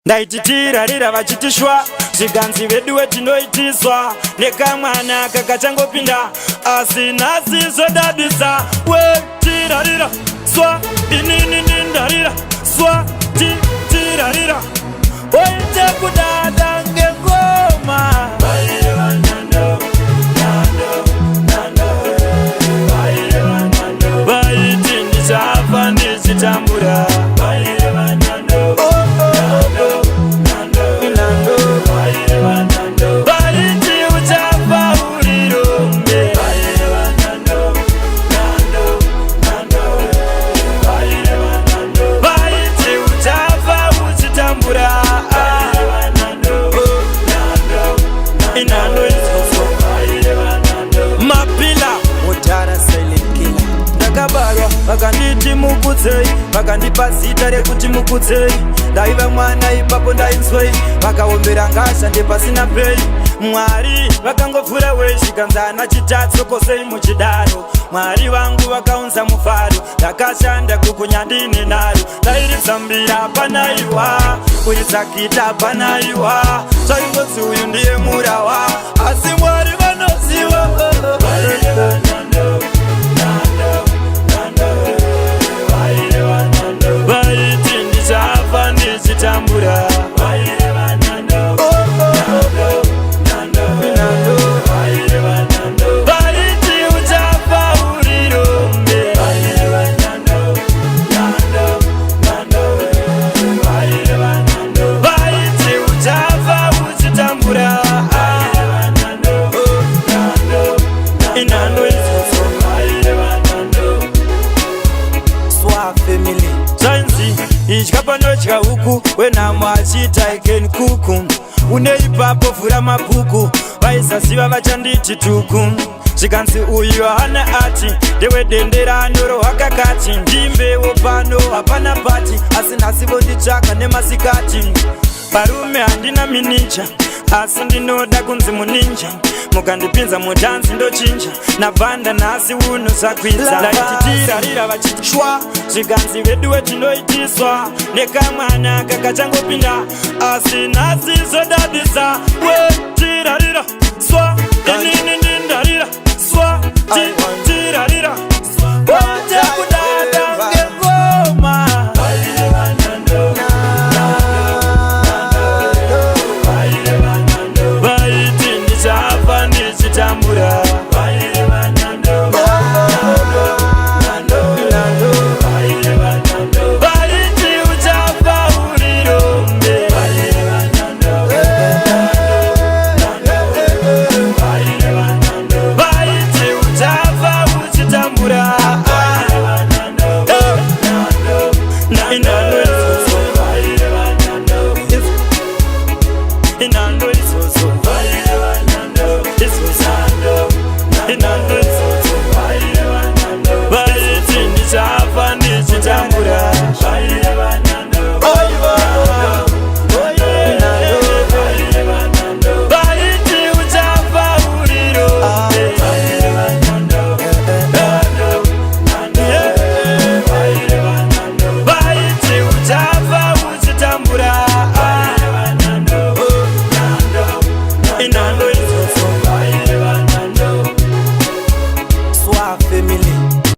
Ndaititira rira vachitishwa zviganzi vedu wetinoitiswa nekamwana kakachangopinda asi nhasi zvodadisa wetira rira swa inini nindarira swa titira rira oite kudada ngengoma vaiti ndichafa ndichitambura vakanditi mukudzei vakandipa zita rekuti mukudzei ndaiva mwana ipapo ndainzwei vakaombera ngashande pasina pei mwari vakangopfura wei zvikanzana chitatsokosei muchidaro mwari vangu vakaunza mufaro ndakashanda kukunyandine naro ndairitsambira panaiwa kuritsakita panaiwa zvaingotsi uyu ndiye murawa asi mwari vanoziva vaiti ndichafa ndichitambura vaiti uchafa urirombe vaiti uchafa uchitambura inhando izvozvo family zvanzi idya panodya huku wenhamo achiita ikeni kuku une ipapo vhura mabhuku vaisaziva vachanditi tuku zvikanzi uyu hana ati ndewedendera anyorohwa kakati ndimbewo pano hapana pati asi nhasi vonditsvaka nemasikati varume handina minija asi ndinoda kunzi muninja mukandipinza mudhanzi ndochinja nabhanda nhasi uno zvakwidza ndaititira rira vachitishwa zviganzi vedu wetinoitiswa nekamwana kakachangopinda asi nhasi zvodadisa wetira rira swa inini nindarira swa titira rira ote kudada ngengoma tambura vaiti uchafa urirombe vaiti uchafa uchitambura nainano